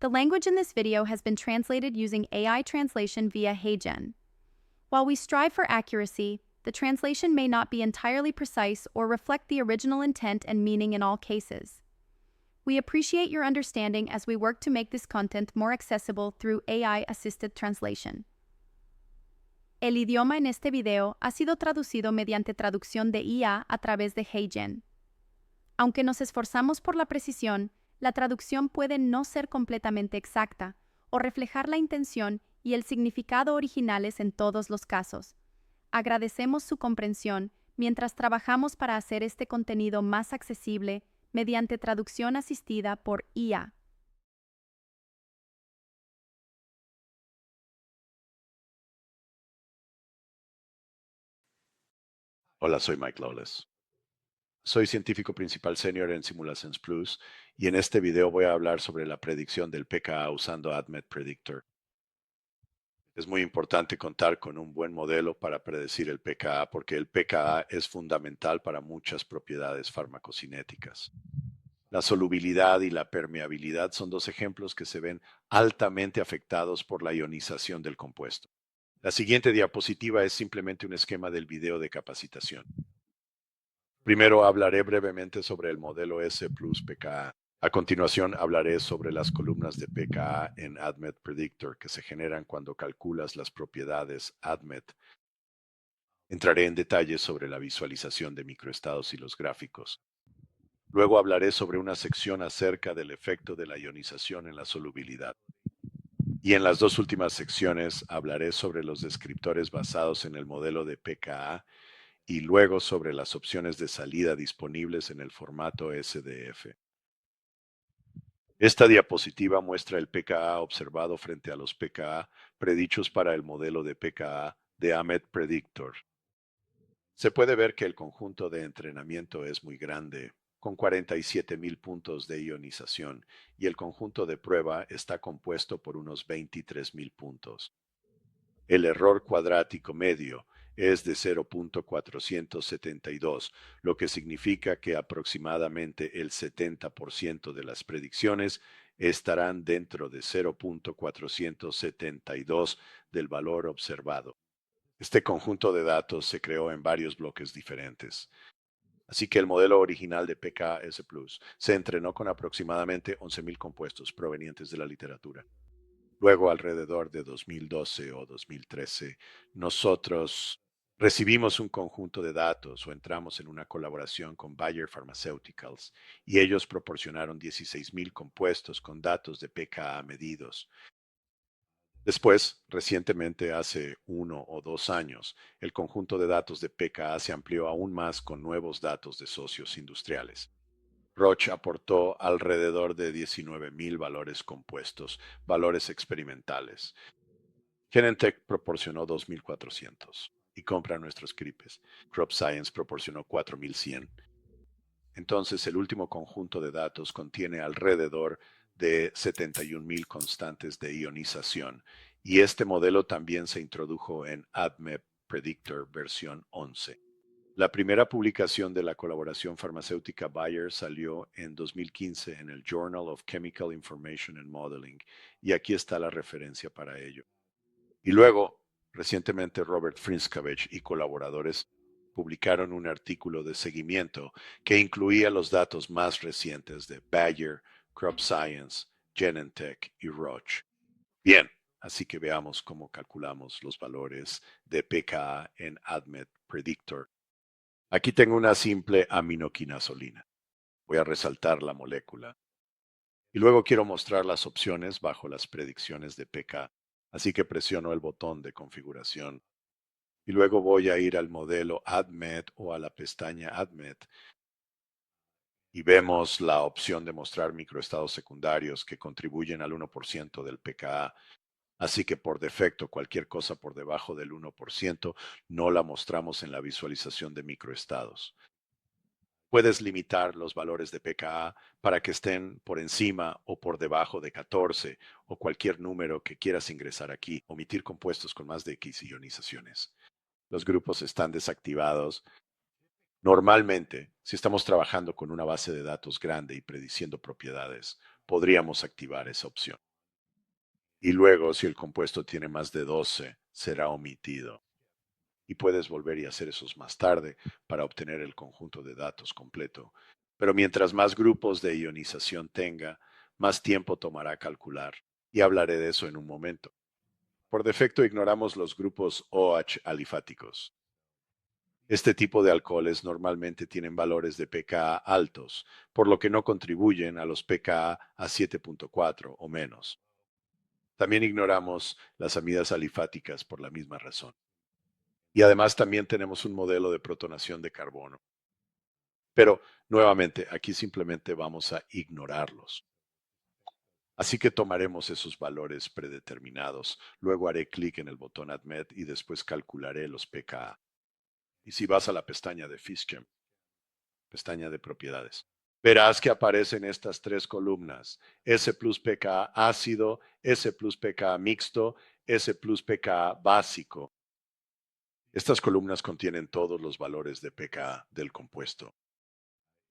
The language in this video has been translated using AI translation via HeyGen. While we strive for accuracy, the translation may not be entirely precise or reflect the original intent and meaning in all cases. We appreciate your understanding as we work to make this content more accessible through AI-assisted translation. El idioma en este video ha sido traducido mediante traducción de IA a través de HeyGen. Aunque nos esforzamos por la precisión, la traducción puede no ser completamente exacta o reflejar la intención y el significado originales en todos los casos. Agradecemos su comprensión mientras trabajamos para hacer este contenido más accesible mediante traducción asistida por IA. Hola, soy Mike Lawless. Soy científico principal senior en Simulations Plus y en este video voy a hablar sobre la predicción del pKa usando ADMET Predictor. Es muy importante contar con un buen modelo para predecir el pKa porque el pKa es fundamental para muchas propiedades farmacocinéticas. La solubilidad y la permeabilidad son dos ejemplos que se ven altamente afectados por la ionización del compuesto. La siguiente diapositiva es simplemente un esquema del video de capacitación. Primero hablaré brevemente sobre el modelo S plus pKa. A continuación hablaré sobre las columnas de pKa en ADMET Predictor que se generan cuando calculas las propiedades ADMET. Entraré en detalles sobre la visualización de microestados y los gráficos. Luego hablaré sobre una sección acerca del efecto de la ionización en la solubilidad. Y en las dos últimas secciones hablaré sobre los descriptores basados en el modelo de pKa y luego sobre las opciones de salida disponibles en el formato SDF. Esta diapositiva muestra el pKa observado frente a los pKa predichos para el modelo de pKa de ADMET Predictor. Se puede ver que el conjunto de entrenamiento es muy grande, con 47,000 puntos de ionización, y el conjunto de prueba está compuesto por unos 23,000 puntos. El error cuadrático medio es de 0.472, lo que significa que aproximadamente el 70% de las predicciones estarán dentro de 0.472 del valor observado. Este conjunto de datos se creó en varios bloques diferentes. Así que el modelo original de pKa-S Plus se entrenó con aproximadamente 11,000 compuestos provenientes de la literatura. Luego, alrededor de 2012 o 2013, nosotros recibimos un conjunto de datos o entramos en una colaboración con Bayer Pharmaceuticals y ellos proporcionaron 16,000 compuestos con datos de pKa medidos. Después, recientemente, hace 1 o 2 años, el conjunto de datos de pKa se amplió aún más con nuevos datos de socios industriales. Roche aportó alrededor de 19,000 valores compuestos, valores experimentales. Genentech proporcionó 2,400 y compra nuestros CRIPes. Crop Science proporcionó 4,100. Entonces, el último conjunto de datos contiene alrededor de 71,000 constantes de ionización, y este modelo también se introdujo en ADMET Predictor versión 11. La primera publicación de la colaboración farmacéutica Bayer salió en 2015 en el Journal of Chemical Information and Modeling, y aquí está la referencia para ello. Y luego, recientemente Robert Frinskavich y colaboradores publicaron un artículo de seguimiento que incluía los datos más recientes de Bayer, Crop Science, Genentech y Roche. Bien, así que veamos cómo calculamos los valores de pKa en ADMET Predictor. Aquí tengo una simple aminoquinasolina. Voy a resaltar la molécula. Y luego quiero mostrar las opciones bajo las predicciones de pKa. Así que presiono el botón de configuración. Y luego voy a ir al modelo ADMET o a la pestaña ADMET. Y vemos la opción de mostrar microestados secundarios que contribuyen al 1% del pKa. Así que por defecto cualquier cosa por debajo del 1% no la mostramos en la visualización de microestados. Puedes limitar los valores de pKa para que estén por encima o por debajo de 14 o cualquier número que quieras ingresar aquí. Omitir compuestos con más de X ionizaciones. Los grupos están desactivados. Normalmente, si estamos trabajando con una base de datos grande y prediciendo propiedades, podríamos activar esa opción. Y luego, si el compuesto tiene más de 12, será omitido. Y puedes volver y hacer esos más tarde para obtener el conjunto de datos completo. Pero mientras más grupos de ionización tenga, más tiempo tomará calcular. Y hablaré de eso en un momento. Por defecto ignoramos los grupos OH alifáticos. Este tipo de alcoholes normalmente tienen valores de pKa altos, por lo que no contribuyen a los pKa a 7.4 o menos. También ignoramos las amidas alifáticas por la misma razón. Y además también tenemos un modelo de protonación de carbono. Pero nuevamente, aquí simplemente vamos a ignorarlos. Así que tomaremos esos valores predeterminados. Luego haré clic en el botón Admit y después calcularé los pKa. Y si vas a la pestaña de Fischem, pestaña de propiedades, verás que aparecen estas tres columnas: S plus pKa ácido, S plus pKa mixto, S plus pKa básico. Estas columnas contienen todos los valores de pKa del compuesto.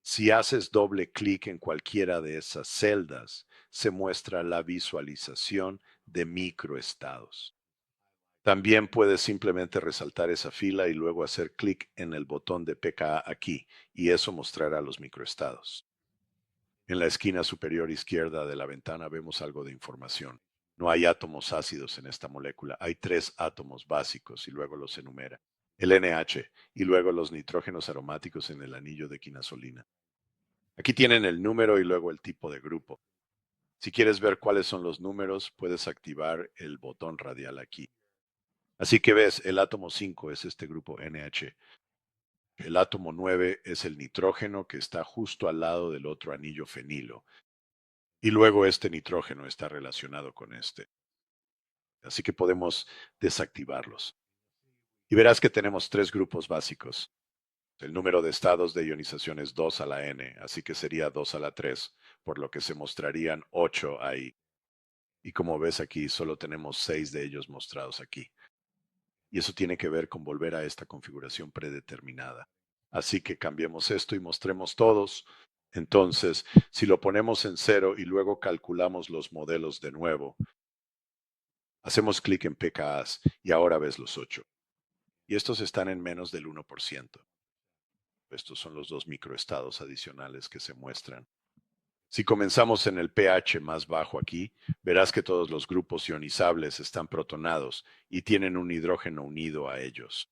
Si haces doble clic en cualquiera de esas celdas, se muestra la visualización de microestados. También puedes simplemente resaltar esa fila y luego hacer clic en el botón de pKa aquí, y eso mostrará los microestados. En la esquina superior izquierda de la ventana vemos algo de información. No hay átomos ácidos en esta molécula, hay 3 átomos básicos y luego los enumera. El NH y luego los nitrógenos aromáticos en el anillo de quinazolina. Aquí tienen el número y luego el tipo de grupo. Si quieres ver cuáles son los números, puedes activar el botón radial aquí. Así que ves, el átomo 5 es este grupo NH. El átomo 9 es el nitrógeno que está justo al lado del otro anillo fenilo. Y luego este nitrógeno está relacionado con este. Así que podemos desactivarlos. Y verás que tenemos 3 grupos básicos. El número de estados de ionización es 2 a la n, así que sería 2 a la 3, por lo que se mostrarían 8 ahí. Y como ves aquí, solo tenemos 6 de ellos mostrados aquí. Y eso tiene que ver con volver a esta configuración predeterminada. Así que cambiemos esto y mostremos todos. Entonces, si lo ponemos en 0 y luego calculamos los modelos de nuevo, hacemos clic en pKas y ahora ves los 8. Y estos están en menos del 1%. Estos son los 2 microestados adicionales que se muestran. Si comenzamos en el pH más bajo aquí, verás que todos los grupos ionizables están protonados y tienen un hidrógeno unido a ellos.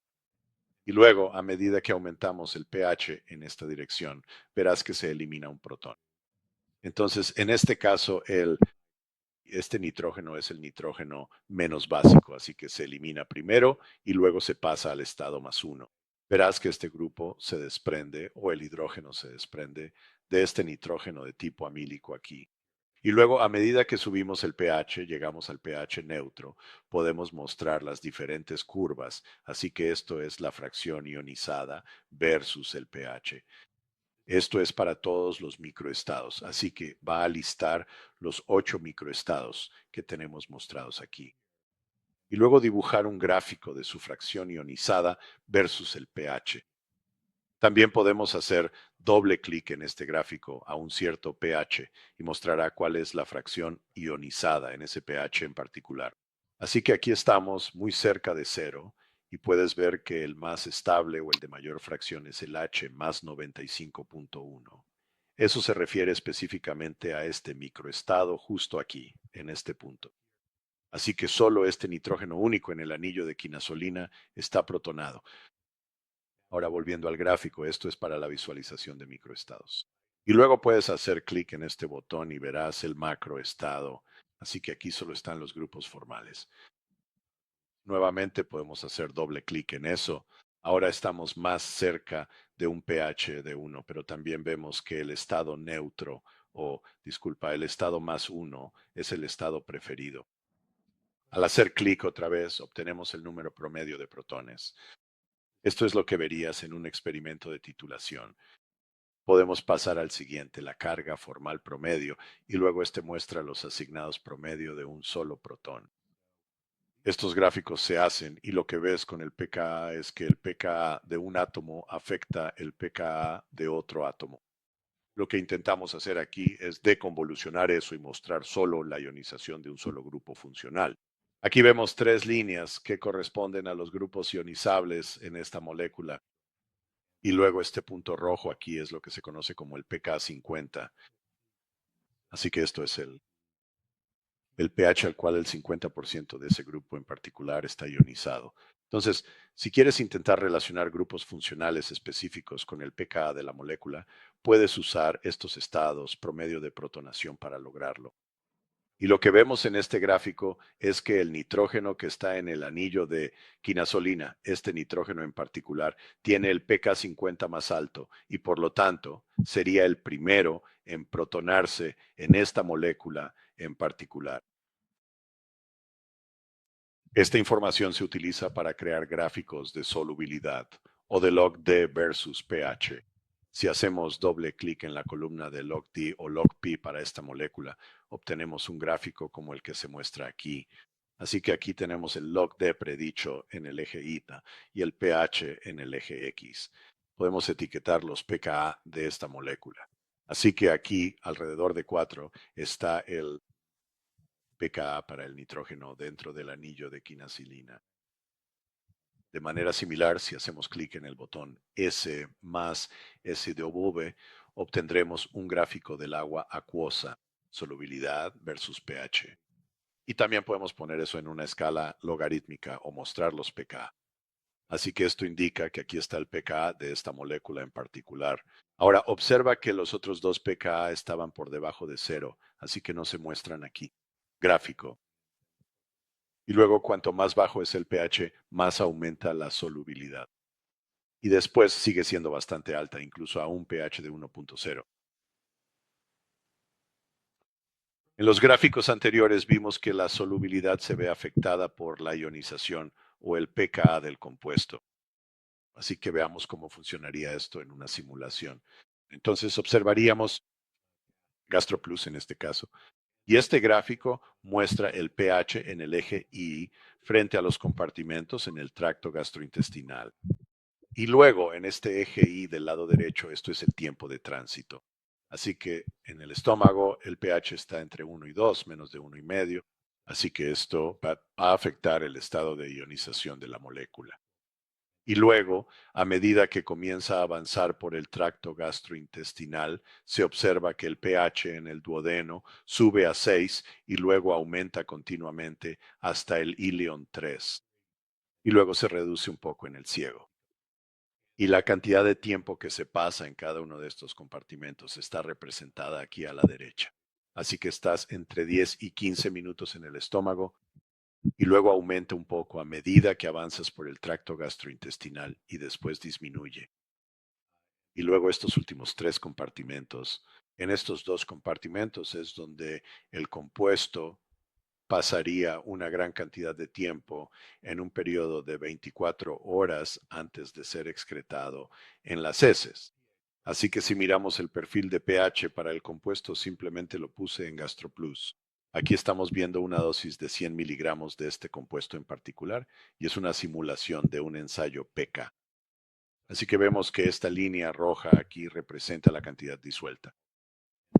Y luego, a medida que aumentamos el pH en esta dirección, verás que se elimina un protón. Entonces, en este caso, este nitrógeno es el nitrógeno menos básico, así que se elimina primero y luego se pasa al estado +1. Verás que este grupo se desprende, o el hidrógeno se desprende, de este nitrógeno de tipo amílico aquí. Y luego, a medida que subimos el pH, llegamos al pH neutro, podemos mostrar las diferentes curvas, así que esto es la fracción ionizada versus el pH. Esto es para todos los microestados, así que va a listar los 8 microestados que tenemos mostrados aquí. Y luego dibujar un gráfico de su fracción ionizada versus el pH. También podemos hacer doble clic en este gráfico a un cierto pH y mostrará cuál es la fracción ionizada en ese pH en particular. Así que aquí estamos muy cerca de 0 y puedes ver que el más estable o el de mayor fracción es el H más 95.1. Eso se refiere específicamente a este microestado justo aquí, en este punto. Así que solo este nitrógeno único en el anillo de quinazolina está protonado. Ahora volviendo al gráfico, esto es para la visualización de microestados. Y luego puedes hacer clic en este botón y verás el macroestado. Así que aquí solo están los grupos formales. Nuevamente podemos hacer doble clic en eso. Ahora estamos más cerca de un pH de 1, pero también vemos que el estado neutro, o disculpa, el estado +1 es el estado preferido. Al hacer clic otra vez, obtenemos el número promedio de protones. Esto es lo que verías en un experimento de titulación. Podemos pasar al siguiente, la carga formal promedio, y luego este muestra los asignados promedio de un solo protón. Estos gráficos se hacen y lo que ves con el pKa es que el pKa de un átomo afecta el pKa de otro átomo. Lo que intentamos hacer aquí es deconvolucionar eso y mostrar solo la ionización de un solo grupo funcional. Aquí vemos tres líneas que corresponden a los grupos ionizables en esta molécula. Y luego este punto rojo aquí es lo que se conoce como el pK50. Así que esto es el pH al cual el 50% de ese grupo en particular está ionizado. Entonces, si quieres intentar relacionar grupos funcionales específicos con el pKa de la molécula, puedes usar estos estados promedio de protonación para lograrlo. Y lo que vemos en este gráfico es que el nitrógeno que está en el anillo de quinazolina, este nitrógeno en particular, tiene el pK50 más alto y por lo tanto sería el primero en protonarse en esta molécula en particular. Esta información se utiliza para crear gráficos de solubilidad o de log D versus pH. Si hacemos doble clic en la columna de log D o log P para esta molécula, obtenemos un gráfico como el que se muestra aquí. Así que aquí tenemos el log D predicho en el eje Y y el pH en el eje X. Podemos etiquetar los pKa de esta molécula. Así que aquí, alrededor de 4, está el pKa para el nitrógeno dentro del anillo de quinacilina. De manera similar, si hacemos clic en el botón S más S de V, obtendremos un gráfico del agua acuosa, solubilidad versus pH. Y también podemos poner eso en una escala logarítmica o mostrar los pK. Así que esto indica que aquí está el pK de esta molécula en particular. Ahora, observa que los otros dos pK estaban por debajo de 0, así que no se muestran aquí. Gráfico. Y luego, cuanto más bajo es el pH, más aumenta la solubilidad. Y después sigue siendo bastante alta, incluso a un pH de 1.0. En los gráficos anteriores vimos que la solubilidad se ve afectada por la ionización o el pKa del compuesto. Así que veamos cómo funcionaría esto en una simulación. Entonces observaríamos GastroPlus en este caso. Y este gráfico muestra el pH en el eje Y frente a los compartimentos en el tracto gastrointestinal. Y luego en este eje Y del lado derecho, esto es el tiempo de tránsito. Así que en el estómago el pH está entre 1 y 2, menos de 1,5. Así que esto va a afectar el estado de ionización de la molécula. Y luego, a medida que comienza a avanzar por el tracto gastrointestinal, se observa que el pH en el duodeno sube a 6 y luego aumenta continuamente hasta el ilion 3. Y luego se reduce un poco en el ciego. Y la cantidad de tiempo que se pasa en cada uno de estos compartimentos está representada aquí a la derecha. Así que estás entre 10 y 15 minutos en el estómago y luego aumenta un poco a medida que avanzas por el tracto gastrointestinal y después disminuye. Y luego estos últimos tres compartimentos. En estos dos compartimentos es donde el compuesto pasaría una gran cantidad de tiempo en un periodo de 24 horas antes de ser excretado en las heces. Así que si miramos el perfil de pH para el compuesto, simplemente lo puse en GastroPlus. Aquí estamos viendo una dosis de 100 miligramos de este compuesto en particular y es una simulación de un ensayo PK. Así que vemos que esta línea roja aquí representa la cantidad disuelta.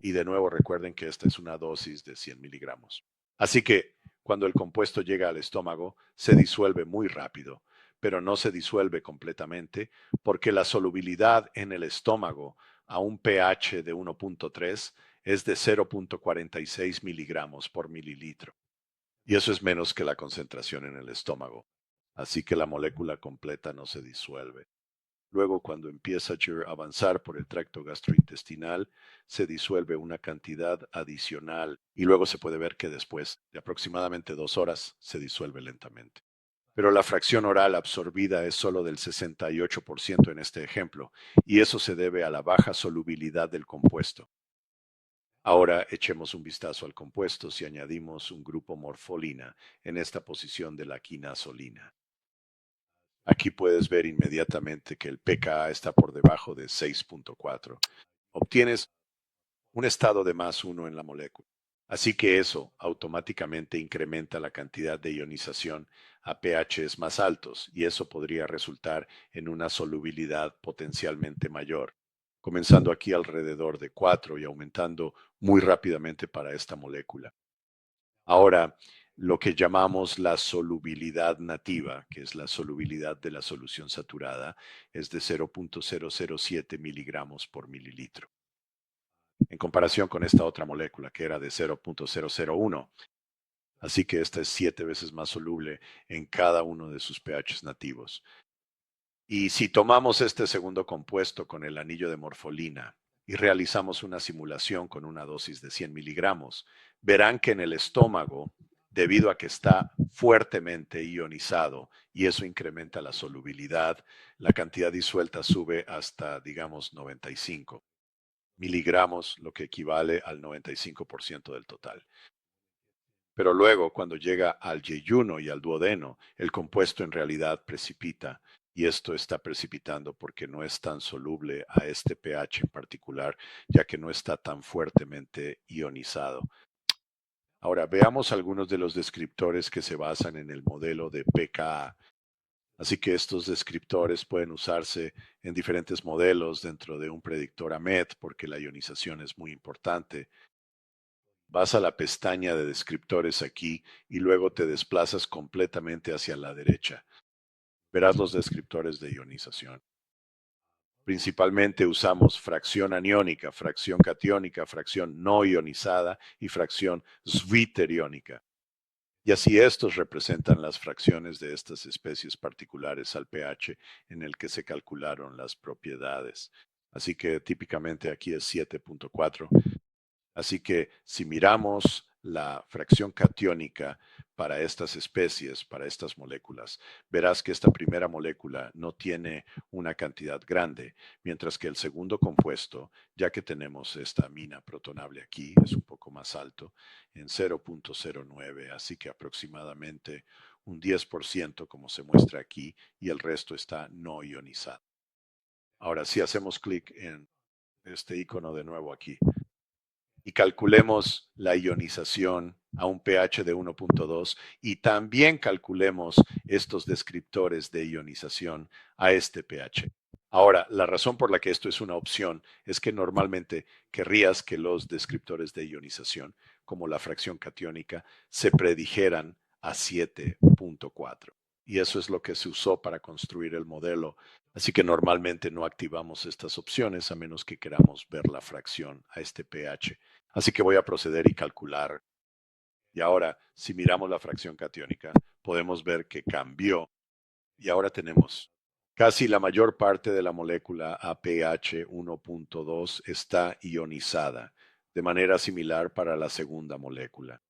Y de nuevo recuerden que esta es una dosis de 100 miligramos. Así que cuando el compuesto llega al estómago, se disuelve muy rápido, pero no se disuelve completamente porque la solubilidad en el estómago a un pH de 1.3 es de 0.46 miligramos por mililitro. Y eso es menos que la concentración en el estómago. Así que la molécula completa no se disuelve. Luego, cuando empieza a avanzar por el tracto gastrointestinal, se disuelve una cantidad adicional y luego se puede ver que después de aproximadamente 2 horas se disuelve lentamente. Pero la fracción oral absorbida es solo del 68% en este ejemplo, y eso se debe a la baja solubilidad del compuesto. Ahora echemos un vistazo al compuesto si añadimos un grupo morfolina en esta posición de la quinazolina. Aquí puedes ver inmediatamente que el pKa está por debajo de 6.4. Obtienes un estado de +1 en la molécula. Así que eso automáticamente incrementa la cantidad de ionización a pHs más altos y eso podría resultar en una solubilidad potencialmente mayor, comenzando aquí alrededor de 4 y aumentando muy rápidamente para esta molécula. Ahora, lo que llamamos la solubilidad nativa, que es la solubilidad de la solución saturada, es de 0.007 miligramos por mililitro, en comparación con esta otra molécula que era de 0.001. Así que esta es 7 veces más soluble en cada uno de sus pHs nativos. Y si tomamos este segundo compuesto con el anillo de morfolina y realizamos una simulación con una dosis de 100 miligramos, verán que en el estómago, debido a que está fuertemente ionizado y eso incrementa la solubilidad, la cantidad disuelta sube hasta, digamos, 95 miligramos, lo que equivale al 95% del total. Pero luego, cuando llega al yeyuno y al duodeno, el compuesto en realidad precipita, y esto está precipitando porque no es tan soluble a este pH en particular, ya que no está tan fuertemente ionizado. Ahora, veamos algunos de los descriptores que se basan en el modelo de pKa. Así que estos descriptores pueden usarse en diferentes modelos dentro de un predictor AMET, porque la ionización es muy importante. Vas a la pestaña de descriptores aquí y luego te desplazas completamente hacia la derecha. Verás los descriptores de ionización. Principalmente usamos fracción aniónica, fracción catiónica, fracción no ionizada y fracción zwitteriónica. Y así estos representan las fracciones de estas especies particulares al pH en el que se calcularon las propiedades. Así que típicamente aquí es 7.4. Así que si miramos la fracción catiónica para estas especies, para estas moléculas, verás que esta primera molécula no tiene una cantidad grande, mientras que el segundo compuesto, ya que tenemos esta amina protonable aquí, es un poco más alto, en 0.09, así que aproximadamente un 10% como se muestra aquí, y el resto está no ionizado. Ahora, si hacemos clic en este icono de nuevo aquí, y calculemos la ionización a un pH de 1.2 y también calculemos estos descriptores de ionización a este pH. Ahora, la razón por la que esto es una opción es que normalmente querrías que los descriptores de ionización, como la fracción catiónica, se predijeran a 7.4. Y eso es lo que se usó para construir el modelo. Así que normalmente no activamos estas opciones a menos que queramos ver la fracción a este pH. Así que voy a proceder y calcular. Y ahora, si miramos la fracción catiónica, podemos ver que cambió. Y ahora tenemos casi la mayor parte de la molécula a pH 1.2 está ionizada, de manera similar para la segunda molécula.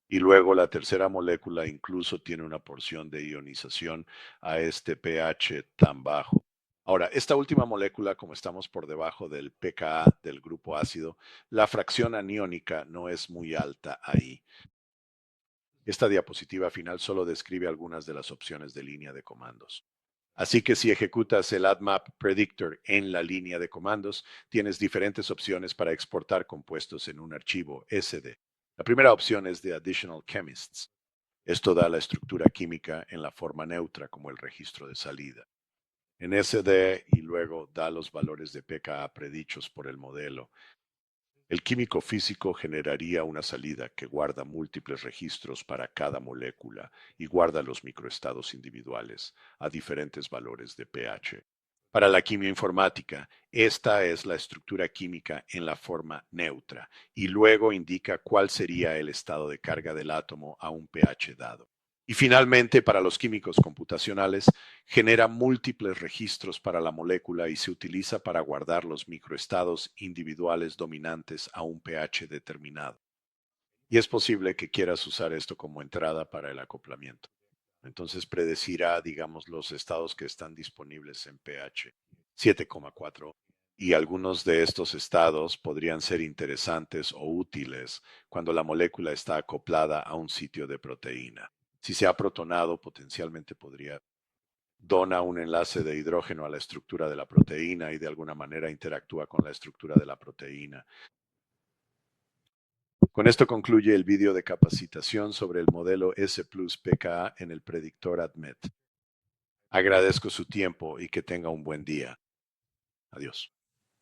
Y luego la tercera molécula incluso tiene una porción de ionización a este pH tan bajo. Ahora, esta última molécula, como estamos por debajo del pKa del grupo ácido, la fracción aniónica no es muy alta ahí. Esta diapositiva final solo describe algunas de las opciones de línea de comandos. Así que si ejecutas el AddMap Predictor en la línea de comandos, tienes diferentes opciones para exportar compuestos en un archivo SD. La primera opción es de Additional Chemists. Esto da la estructura química en la forma neutra como el registro de salida. En SD y luego da los valores de pKa predichos por el modelo. El químico físico generaría una salida que guarda múltiples registros para cada molécula y guarda los microestados individuales a diferentes valores de pH. Para la quimioinformática, esta es la estructura química en la forma neutra y luego indica cuál sería el estado de carga del átomo a un pH dado. Y finalmente, para los químicos computacionales, genera múltiples registros para la molécula y se utiliza para guardar los microestados individuales dominantes a un pH determinado. Y es posible que quieras usar esto como entrada para el acoplamiento. Entonces predecirá, digamos, los estados que están disponibles en pH 7,4 y algunos de estos estados podrían ser interesantes o útiles cuando la molécula está acoplada a un sitio de proteína. Si se ha protonado, potencialmente podría dona un enlace de hidrógeno a la estructura de la proteína y de alguna manera interactúa con la estructura de la proteína. Con esto concluye el vídeo de capacitación sobre el modelo S Plus pKa en el predictor ADMET. Agradezco su tiempo y que tenga un buen día. Adiós.